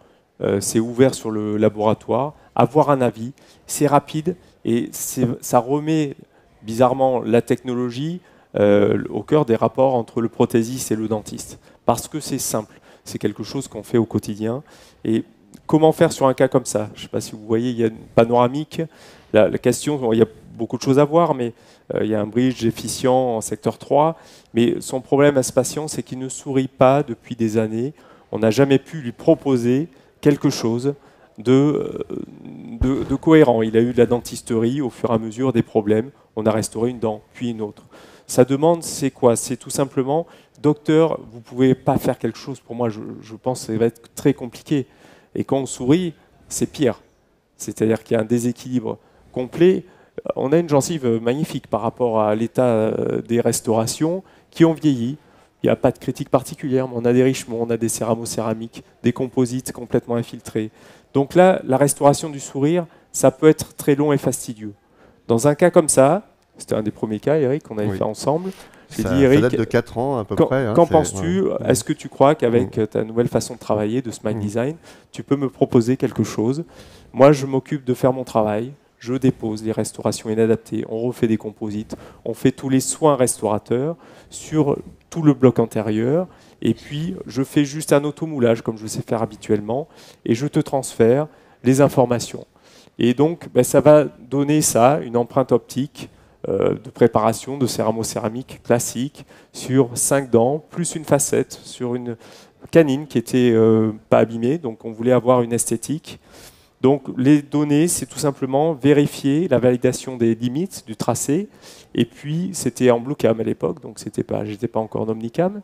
C'est ouvert sur le laboratoire, avoir un avis, c'est rapide et ça remet bizarrement la technologie au cœur des rapports entre le prothésiste et le dentiste. Parce que c'est simple, c'est quelque chose qu'on fait au quotidien. Et comment faire sur un cas comme ça? Je ne sais pas si vous voyez, il y a une panoramique. La question, bon, il y a beaucoup de choses à voir, mais il y a un bridge efficient en secteur 3. Mais son problème à ce patient, c'est qu'il ne sourit pas depuis des années. On n'a jamais pu lui proposer quelque chose de cohérent. Il a eu de la dentisterie au fur et à mesure des problèmes. On a restauré une dent, puis une autre. Sa demande, c'est quoi? C'est tout simplement, docteur, vous ne pouvez pas faire quelque chose pour moi. Je pense que ça va être très compliqué. Et quand on sourit, c'est pire. C'est-à-dire qu'il y a un déséquilibre complet. On a une gencive magnifique par rapport à l'état des restaurations qui ont vieilli. Il n'y a pas de critique particulière, mais on a des richements, on a des céramo-céramiques, des composites complètement infiltrés. Donc là, la restauration du sourire, ça peut être très long et fastidieux. Dans un cas comme ça, c'était un des premiers cas, Eric, qu'on avait fait ensemble. J'ai dit, Eric, ça date de 4 ans à peu près. Qu'en penses-tu? Est-ce que tu crois qu'avec ta nouvelle façon de travailler, de Smile Design, tu peux me proposer quelque chose? Moi, je m'occupe de faire mon travail. Je dépose les restaurations inadaptées, on refait des composites, on fait tous les soins restaurateurs sur tout le bloc antérieur, et puis je fais juste un automoulage comme je sais faire habituellement, et je te transfère les informations. Et donc, ça va donner ça, une empreinte optique de préparation de céramo-céramique classique sur 5 dents, plus une facette sur une canine qui n'était pas abîmée, donc on voulait avoir une esthétique. Donc les données, c'est tout simplement vérifier la validation des limites du tracé. Et puis c'était en Bluecam à l'époque, donc j'étais pas encore en Omnicam,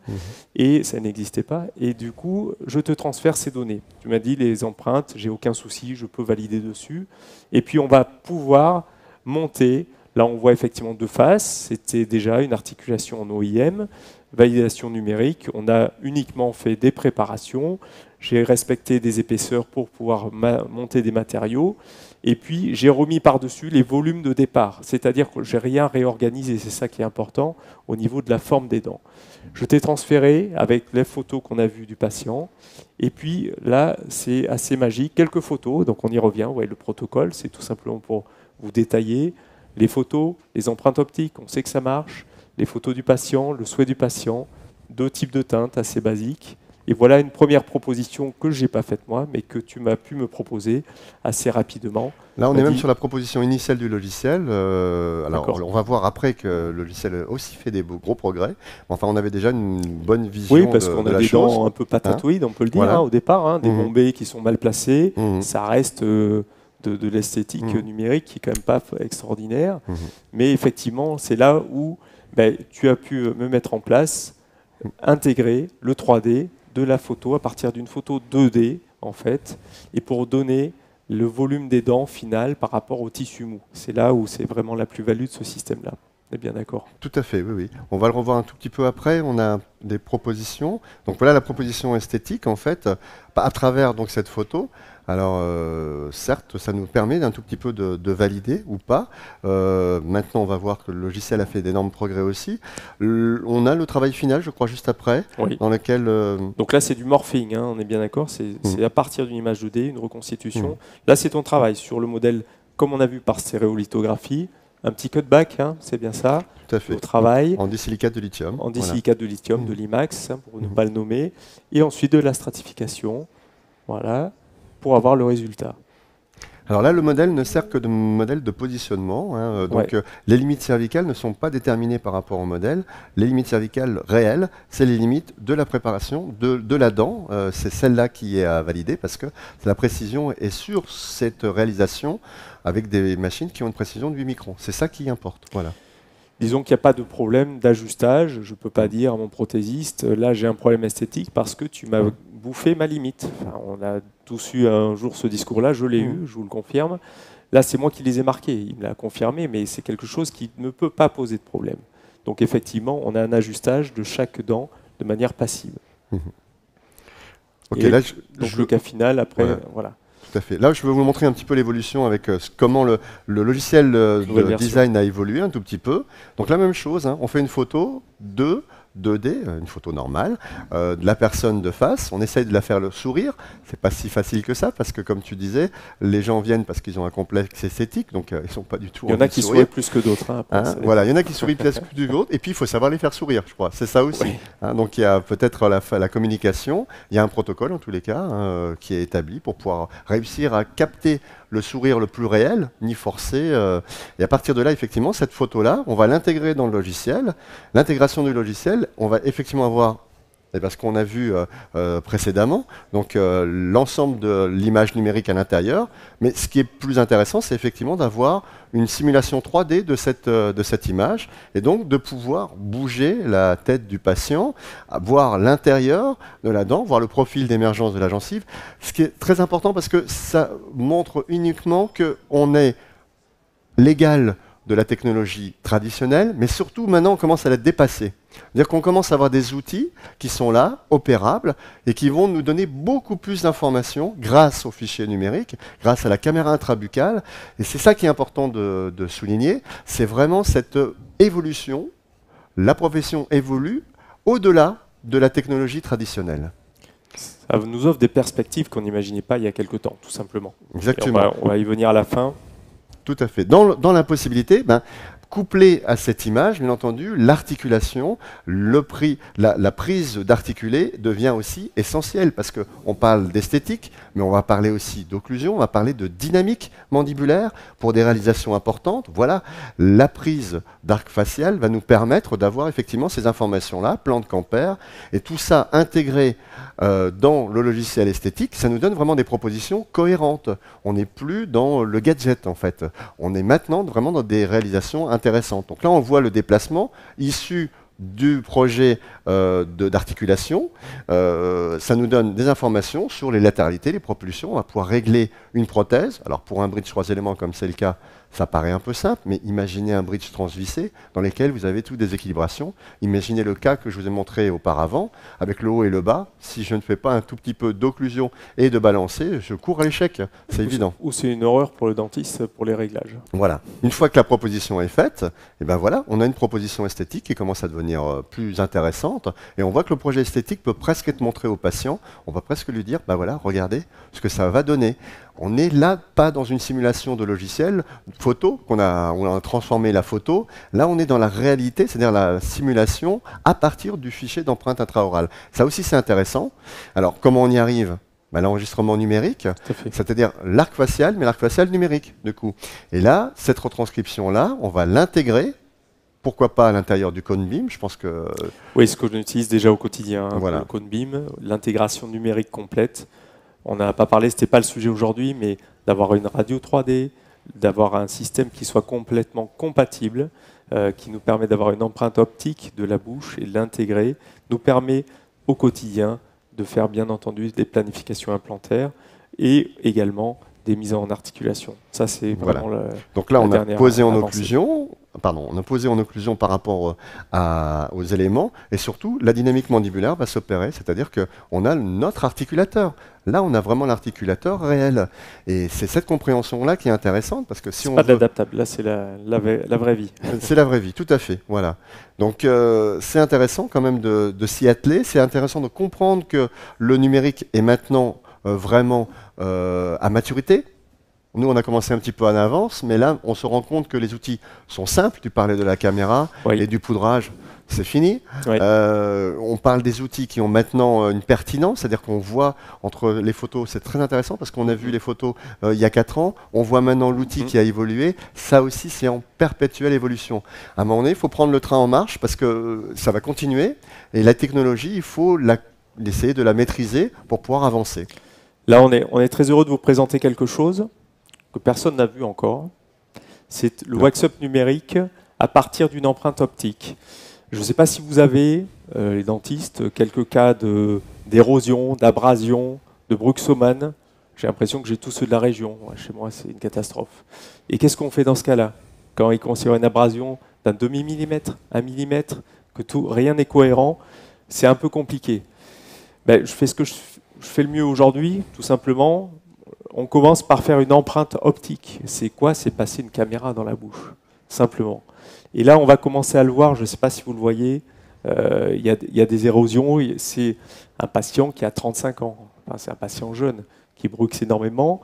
et ça n'existait pas. Et du coup, je te transfère ces données. Tu m'as dit les empreintes, j'ai aucun souci, je peux valider dessus. Et puis on va pouvoir monter. Là, on voit effectivement deux faces. C'était déjà une articulation en OIM, validation numérique. On a uniquement fait des préparations. J'ai respecté des épaisseurs pour pouvoir monter des matériaux. Et puis, j'ai remis par-dessus les volumes de départ. C'est-à-dire que je n'ai rien réorganisé. C'est ça qui est important au niveau de la forme des dents. Je t'ai transféré avec les photos qu'on a vues du patient. Et puis, là, c'est assez magique. Quelques photos. Donc, on y revient. Vous voyez, le protocole, c'est tout simplement pour vous détailler. Les photos, les empreintes optiques, on sait que ça marche. Les photos du patient, le souhait du patient. 2 types de teintes assez basiques. Et voilà une première proposition que je n'ai pas faite moi, mais que tu m'as pu me proposer assez rapidement. Là, on est même sur la proposition initiale du logiciel. Alors, on va voir après que le logiciel aussi fait des gros progrès. Enfin, on avait déjà une bonne vision de la chose. Oui, parce qu'on a des dents un peu patatoïdes, on peut le dire, au départ. Des bombées qui sont mal placées. Ça reste de l'esthétique numérique qui est quand même pas extraordinaire. Mais effectivement, c'est là où tu as pu me mettre en place, intégrer le 3D de la photo à partir d'une photo 2D en fait, et pour donner le volume des dents final par rapport au tissu mou. C'est là où c'est vraiment la plus-value de ce système-là. On est bien d'accord? Tout à fait, oui. On va le revoir un tout petit peu après. On a des propositions. Donc voilà la proposition esthétique en fait, à travers donc cette photo. Alors certes, ça nous permet d'un tout petit peu de valider ou pas. Maintenant, on va voir que le logiciel a fait d'énormes progrès aussi. On a le travail final, je crois, juste après, dans lequel... Donc là, c'est du morphing, on est bien d'accord. C'est à partir d'une image 2D, une reconstitution. Là, c'est ton travail sur le modèle, comme on a vu par stéréolithographie. Un petit cutback, c'est bien ça. Tout à fait. Au travail. En disilicate de lithium. En disilicate de lithium, de l'IMAX, pour ne pas le nommer. Et ensuite de la stratification, voilà, pour avoir le résultat. Alors là, le modèle ne sert que de modèle de positionnement. Donc les limites cervicales ne sont pas déterminées par rapport au modèle. Les limites cervicales réelles, c'est les limites de la préparation de la dent. C'est celle-là qui est à valider parce que la précision est sur cette réalisation avec des machines qui ont une précision de 8 microns. C'est ça qui importe. Voilà. Disons qu'il n'y a pas de problème d'ajustage. Je ne peux pas dire à mon prothésiste, là j'ai un problème esthétique parce que tu m'as bouffé ma limite. Enfin, on a tous eu un jour ce discours-là, je l'ai eu, je vous le confirme. Là, c'est moi qui les ai marqués, il me l'a confirmé, mais c'est quelque chose qui ne peut pas poser de problème. Donc effectivement, on a un ajustage de chaque dent de manière passive. Okay, là, donc le cas final, après, voilà. Tout à fait. Là, je vais vous montrer un petit peu l'évolution avec comment le logiciel de design a évolué un tout petit peu. Donc la même chose, hein, on fait une photo 2D, une photo normale, de la personne de face. On essaye de la faire le sourire. C'est pas si facile que ça parce que, comme tu disais, les gens viennent parce qu'ils ont un complexe esthétique, donc ils sont pas du tout. Il y en a qui sourient plus que d'autres. Hein, voilà, il y en a qui sourient plus que d'autres. Et puis il faut savoir les faire sourire, je crois. C'est ça aussi. Oui. Hein, donc il y a peut-être la communication. Il y a un protocole en tous les cas qui est établi pour pouvoir réussir à capter le sourire le plus réel, ni forcé. Et à partir de là, effectivement, cette photo-là, on va l'intégrer dans le logiciel. L'intégration du logiciel, on va effectivement avoir, parce qu'on a vu précédemment, donc l'ensemble de l'image numérique à l'intérieur. Mais ce qui est plus intéressant, c'est effectivement d'avoir une simulation 3D de cette image, et donc de pouvoir bouger la tête du patient, voir l'intérieur de la dent, voir le profil d'émergence de la gencive, ce qui est très important parce que ça montre uniquement qu'on est l'égal de la technologie traditionnelle, mais surtout maintenant on commence à la dépasser. C'est-à-dire qu'on commence à avoir des outils qui sont là, opérables, et qui vont nous donner beaucoup plus d'informations grâce aux fichiers numériques, grâce à la caméra intrabuccale. Et c'est ça qui est important de souligner, c'est vraiment cette évolution. La profession évolue au-delà de la technologie traditionnelle. Ça nous offre des perspectives qu'on n'imaginait pas il y a quelque temps, tout simplement. Exactement. On va y venir à la fin. Tout à fait. Dans l'impossibilité, couplé à cette image, bien entendu, l'articulation, la prise d'articuler devient aussi essentielle parce qu'on parle d'esthétique, mais on va parler aussi d'occlusion, on va parler de dynamique mandibulaire pour des réalisations importantes. Voilà, la prise d'arc facial va nous permettre d'avoir effectivement ces informations-là, plan de Camper, et tout ça intégré dans le logiciel esthétique, ça nous donne vraiment des propositions cohérentes. On n'est plus dans le gadget en fait. On est maintenant vraiment dans des réalisations intéressantes. Donc là, on voit le déplacement issu du projet d'articulation. Ça nous donne des informations sur les latéralités, les propulsions. On va pouvoir régler une prothèse. Alors pour un bridge 3 éléments comme c'est le cas, ça paraît un peu simple, mais imaginez un bridge transvissé dans lequel vous avez toutes des équilibrations. Imaginez le cas que je vous ai montré auparavant, avec le haut et le bas. Si je ne fais pas un tout petit peu d'occlusion et de balancer, je cours à l'échec, c'est évident. Ou c'est une horreur pour le dentiste pour les réglages. Voilà. Une fois que la proposition est faite, et ben voilà, on a une proposition esthétique qui commence à devenir plus intéressante, et on voit que le projet esthétique peut presque être montré au patient. On va presque lui dire, ben voilà, regardez ce que ça va donner. On n'est là pas dans une simulation de logiciel photo, on a transformé la photo. Là, on est dans la réalité, c'est-à-dire la simulation à partir du fichier d'empreinte intraorale. Ça aussi, c'est intéressant. Alors, comment on y arrive ? L'enregistrement numérique, c'est-à-dire l'arc facial, mais l'arc facial numérique, du coup. Et là, cette retranscription-là, on va l'intégrer. Pourquoi pas à l'intérieur du Conebeam, je pense que... Oui, ce qu'on utilise déjà au quotidien, voilà. Le Conebeam, l'intégration numérique complète. On n'a pas parlé, ce n'était pas le sujet aujourd'hui, mais d'avoir une radio 3D, d'avoir un système qui soit complètement compatible, qui nous permet d'avoir une empreinte optique de la bouche et de l'intégrer, nous permet au quotidien de faire bien entendu des planifications implantaires et également des mises en articulation. Ça, c'est vraiment Donc là, on a posé en occlusion. Pardon, on a posé en occlusion par rapport aux éléments, et surtout, la dynamique mandibulaire va s'opérer, c'est-à-dire qu'on a notre articulateur. Là, on a vraiment l'articulateur réel. Et c'est cette compréhension-là qui est intéressante, parce que si on... pas de l'adaptable, là, c'est la vraie vie. C'est la vraie vie, tout à fait, voilà. Donc, c'est intéressant quand même de s'y atteler, c'est intéressant de comprendre que le numérique est maintenant vraiment à maturité. Nous, on a commencé un petit peu en avance, mais là, on se rend compte que les outils sont simples. Tu parlais de la caméra et du poudrage, c'est fini. Oui. On parle des outils qui ont maintenant une pertinence, c'est-à-dire qu'on voit entre les photos, c'est très intéressant parce qu'on a vu les photos il y a 4 ans, on voit maintenant l'outil qui a évolué. Ça aussi, c'est en perpétuelle évolution. À un moment donné, il faut prendre le train en marche parce que ça va continuer. Et la technologie, il faut essayer de la maîtriser pour pouvoir avancer. Là, on est très heureux de vous présenter quelque chose que personne n'a vu encore. C'est le Wax Up numérique à partir d'une empreinte optique. Je ne sais pas si vous avez, les dentistes, quelques cas d'érosion, d'abrasion, de bruxomane. J'ai l'impression que j'ai tous ceux de la région. Ouais, chez moi, c'est une catastrophe. Et qu'est-ce qu'on fait dans ce cas-là? Quand il considère une abrasion d'un demi-millimètre, 1 millimètre, que rien n'est cohérent, c'est un peu compliqué. Ben, je fais ce que je fais le mieux aujourd'hui, tout simplement. On commence par faire une empreinte optique. C'est quoi? C'est passer une caméra dans la bouche, simplement. Et là, on va commencer à le voir, je ne sais pas si vous le voyez, il y a des érosions. C'est un patient qui a 35 ans, enfin, c'est un patient jeune qui bruxe énormément.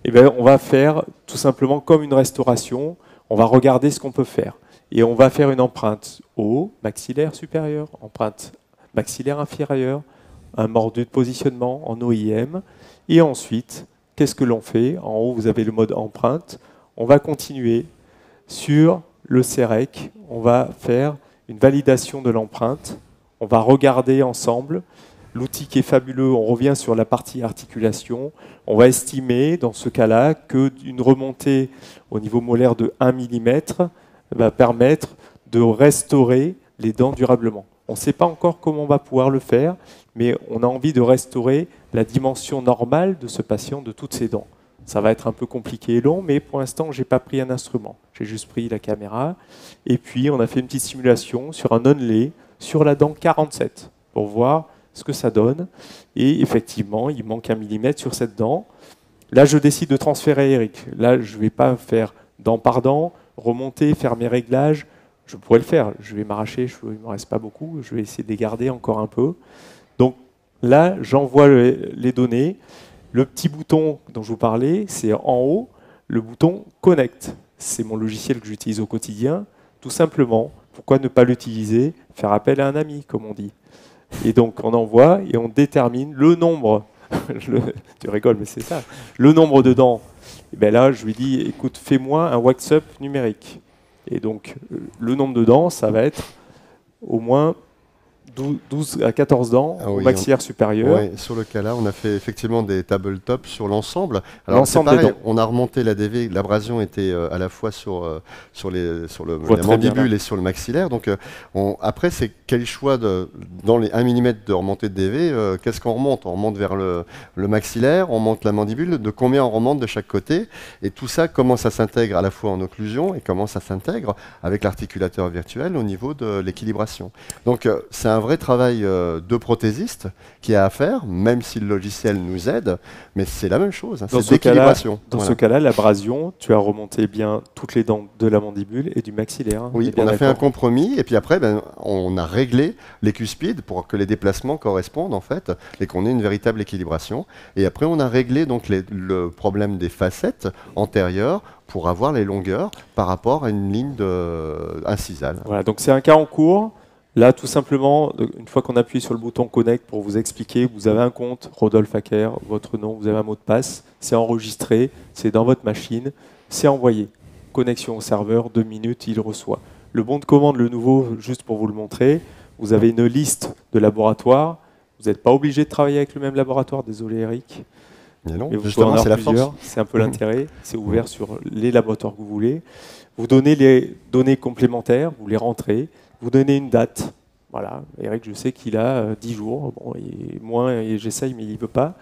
Et bien, on va faire tout simplement comme une restauration, on va regarder ce qu'on peut faire. Et on va faire une empreinte haut, maxillaire supérieur, empreinte maxillaire inférieure, un mordu de positionnement en OIM. Et ensuite, qu'est-ce que l'on fait? En haut, vous avez le mode empreinte. On va continuer sur le CEREC. On va faire une validation de l'empreinte. On va regarder ensemble. L'outil qui est fabuleux, on revient sur la partie articulation. On va estimer, dans ce cas-là, qu'une remontée au niveau molaire de 1 mm va permettre de restaurer les dents durablement. On ne sait pas encore comment on va pouvoir le faire, mais on a envie de restaurer la dimension normale de ce patient, de toutes ses dents. Ça va être un peu compliqué et long, mais pour l'instant, je n'ai pas pris un instrument. J'ai juste pris la caméra. Et puis, on a fait une petite simulation sur un onlay, sur la dent 47, pour voir ce que ça donne. Et effectivement, il manque 1 millimètre sur cette dent. Là, je décide de transférer Eric. Là, je ne vais pas faire dent par dent, remonter, faire mes réglages. Je pourrais le faire. Je vais m'arracher, il ne me reste pas beaucoup. Je vais essayer de les garder encore un peu. Donc là, j'envoie les données. Le petit bouton dont je vous parlais, c'est en haut, le bouton Connect. C'est mon logiciel que j'utilise au quotidien. Tout simplement, pourquoi ne pas l'utiliser? Faire appel à un ami, comme on dit. Et donc, on envoie et on détermine le nombre. Tu rigoles, mais c'est ça. Le nombre de dents. Et bien là, je lui dis, écoute, fais-moi un wax-up numérique. Et donc, le nombre de dents, ça va être au moins 12 à 14 dents au maxillaire supérieur. Oui, sur le cas là, on a fait effectivement des tabletops sur l'ensemble. Alors c'est pareil, on a remonté la DV, l'abrasion était à la fois sur la mandibule et sur le maxillaire. Donc après, c'est quel choix dans les 1 mm de remontée de DV, qu'est-ce qu'on remonte? On remonte vers le maxillaire, on monte la mandibule, de combien on remonte de chaque côté? Et tout ça, comment ça s'intègre à la fois en occlusion et comment ça s'intègre avec l'articulateur virtuel au niveau de l'équilibration. Donc c'est un vrai travail de prothésiste qui a à faire, même si le logiciel nous aide, mais c'est la même chose, hein, c'est l'équilibration. Dans ce cas-là, l'abrasion, tu as remonté bien toutes les dents de la mandibule et du maxillaire. Hein, oui, on a fait un compromis, et puis après, on a réglé les cuspides pour que les déplacements correspondent, en fait, et qu'on ait une véritable équilibration. Et après, on a réglé donc le problème des facettes antérieures pour avoir les longueurs par rapport à une ligne incisale. Voilà, donc c'est un cas en cours. Là, tout simplement, une fois qu'on appuie sur le bouton Connect pour vous expliquer, vous avez un compte, Rodolphe Hacker, votre nom, vous avez un mot de passe, c'est enregistré, c'est dans votre machine, c'est envoyé. Connexion au serveur, 2 minutes, il reçoit. Le bon de commande, le nouveau, juste pour vous le montrer, vous avez une liste de laboratoires. Vous n'êtes pas obligé de travailler avec le même laboratoire, désolé Eric. Mais non, mais vous justement, c'est la force. C'est un peu l'intérêt, c'est ouvert sur les laboratoires que vous voulez. Vous donnez les données complémentaires, vous les rentrez. Vous donnez une date. Voilà, Eric, je sais qu'il a 10 jours. Bon, j'essaye, mais il ne veut pas.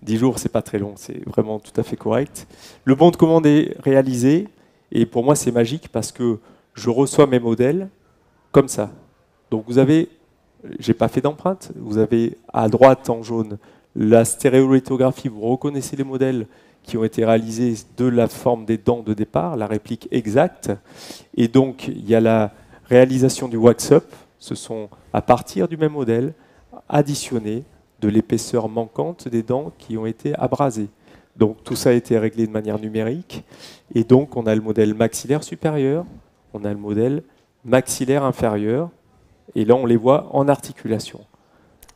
10 jours, c'est pas très long, c'est vraiment tout à fait correct. Le bon de commande est réalisé, et pour moi, c'est magique parce que je reçois mes modèles comme ça. Donc vous avez, j'ai pas fait d'empreinte, vous avez à droite en jaune la stéréolithographie, vous reconnaissez les modèles qui ont été réalisés de la forme des dents de départ, la réplique exacte, et donc il y a la réalisation du wax-up, ce sont à partir du même modèle, additionnés de l'épaisseur manquante des dents qui ont été abrasées. Donc tout ça a été réglé de manière numérique, et donc on a le modèle maxillaire supérieur, on a le modèle maxillaire inférieur, et là on les voit en articulation.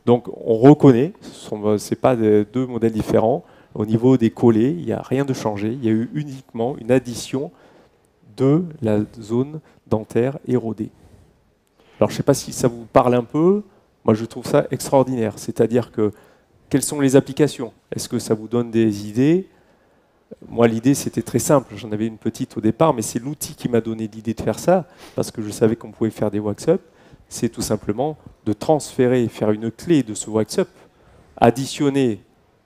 Donc on reconnaît, ce n'est pas deux modèles différents, au niveau des collets, il n'y a rien de changé, il y a eu uniquement une addition de la zone dentaire érodée. Alors je ne sais pas si ça vous parle un peu, moi je trouve ça extraordinaire, c'est-à-dire que quelles sont les applications? Est-ce que ça vous donne des idées? Moi, l'idée, c'était très simple. J'en avais une petite au départ, mais c'est l'outil qui m'a donné l'idée de faire ça, parce que je savais qu'on pouvait faire des wax-up. C'est tout simplement de transférer, faire une clé de ce wax-up, additionner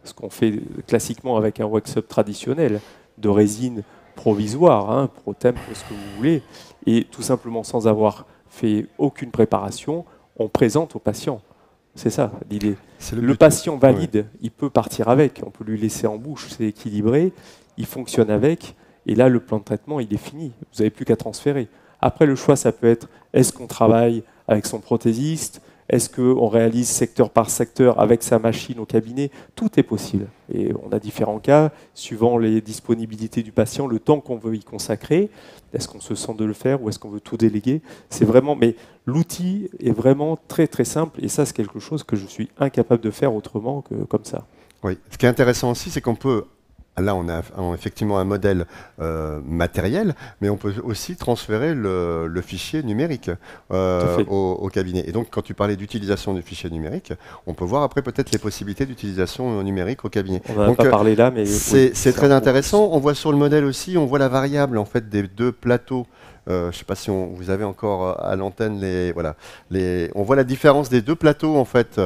ce qu'on fait classiquement avec un wax-up traditionnel, de résine provisoire, hein, ProTemp, ce que vous voulez, et tout simplement sans avoir fait aucune préparation, on présente au patient. C'est ça l'idée. Le patient valide, il peut partir avec, on peut lui laisser en bouche, c'est équilibré, il fonctionne avec, et là le plan de traitement il est fini, vous n'avez plus qu'à transférer. Après le choix ça peut être, est-ce qu'on travaille avec son prothésiste, est-ce qu'on réalise secteur par secteur avec sa machine au cabinet, tout est possible. Et on a différents cas, suivant les disponibilités du patient, le temps qu'on veut y consacrer, est-ce qu'on se sent de le faire ou est-ce qu'on veut tout déléguer. C'est vraiment, mais l'outil est vraiment très très simple et ça c'est quelque chose que je suis incapable de faire autrement que comme ça. Oui, ce qui est intéressant aussi, c'est qu'on peut, là on a effectivement un modèle matériel, mais on peut aussi transférer le fichier numérique au cabinet. Et donc quand tu parlais d'utilisation du fichier numérique, on peut voir après peut-être les possibilités d'utilisation numérique au cabinet. On n'en a pas parlé là, mais c'est très intéressant. On voit sur le modèle aussi, on voit la variable en fait des deux plateaux. Je ne sais pas si vous avez encore à l'antenne on voit la différence des deux plateaux en fait.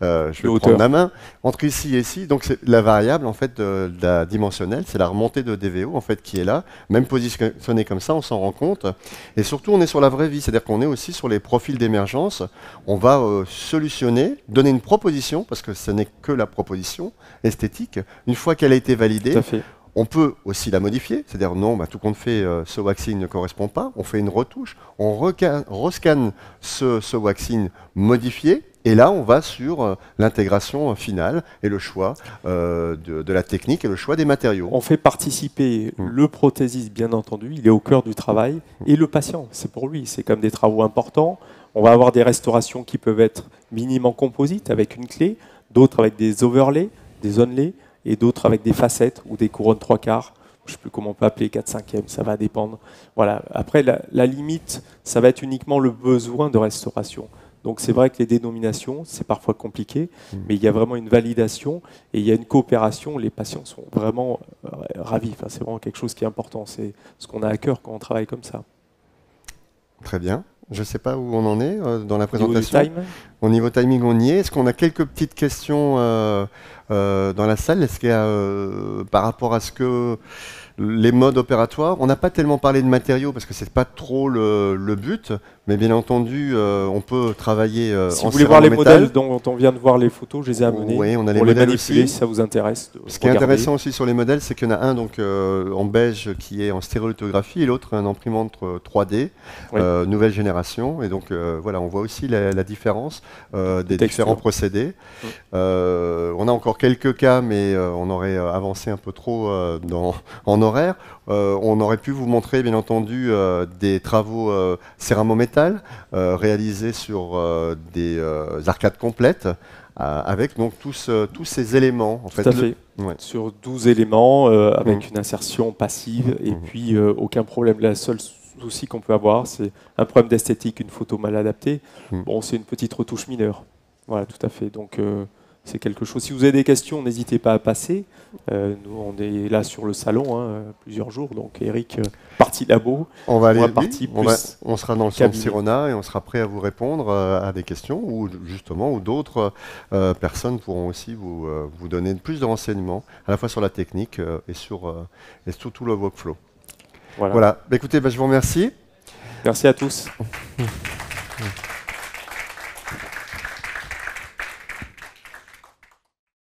Je vais prendre ma main entre ici et ici. Donc c'est la variable en fait de la dimensionnelle, c'est la remontée de DVO en fait qui est là. Même positionnée comme ça, on s'en rend compte. Et surtout, on est sur la vraie vie, c'est-à-dire qu'on est aussi sur les profils d'émergence. On va solutionner, donner une proposition parce que ce n'est que la proposition esthétique. Une fois qu'elle a été validée. Tout à fait. On peut aussi la modifier, c'est-à-dire non, tout compte fait, ce waxing ne correspond pas, on fait une retouche, on rescanne ce waxing modifié, et là on va sur l'intégration finale et le choix de la technique et le choix des matériaux. On fait participer le prothésiste, bien entendu, il est au cœur du travail, et le patient, c'est pour lui, c'est comme des travaux importants. On va avoir des restaurations qui peuvent être minimum composites avec une clé, d'autres avec des overlays, des onlays, et d'autres avec des facettes ou des couronnes 3/4, je ne sais plus comment on peut appeler 4/5e, ça va dépendre. Voilà. Après, la limite, ça va être uniquement le besoin de restauration. Donc c'est vrai que les dénominations, c'est parfois compliqué, mais il y a vraiment une validation et il y a une coopération, les patients sont vraiment ravis, enfin, c'est vraiment quelque chose qui est important, c'est ce qu'on a à cœur quand on travaille comme ça. Très bien. Je ne sais pas où on en est dans la présentation. Au niveau timing, on y est. Est-ce qu'on a quelques petites questions dans la salle? Est-ce qu'il y a, par rapport à ce que les modes opératoires, on n'a pas tellement parlé de matériaux parce que c'est pas trop le but, mais bien entendu, on peut travailler si vous voulez voir les modèles dont on vient de voir les photos, je les ai amenés. Oui, on a les modèles manipuler aussi. Si ça vous intéresse. Ce qui est intéressant aussi sur les modèles, c'est qu'il y en a un donc en beige qui est en stéréolithographie et l'autre un imprimante 3D, nouvelle génération. Et donc voilà, on voit aussi la différence des différents procédés. On a encore quelques cas, mais on aurait avancé un peu trop en horaire. On aurait pu vous montrer, bien entendu, des travaux céramo-métal réalisés sur des arcades complètes avec donc tous ces éléments. En fait, tout à fait. Sur 12 éléments avec une insertion passive et puis aucun problème. La seule souci qu'on peut avoir, c'est un problème d'esthétique, une photo mal adaptée. Bon, c'est une petite retouche mineure. Voilà, tout à fait. Donc c'est quelque chose. Si vous avez des questions, n'hésitez pas à passer. Nous, on est là sur le salon plusieurs jours. Donc, Eric, partie labo. On va aller. On sera dans le centre Sirona et on sera prêt à vous répondre à des questions ou justement ou d'autres personnes pourront aussi vous donner plus de renseignements à la fois sur la technique et sur tout le workflow. Voilà. Écoutez, je vous remercie. Merci à tous.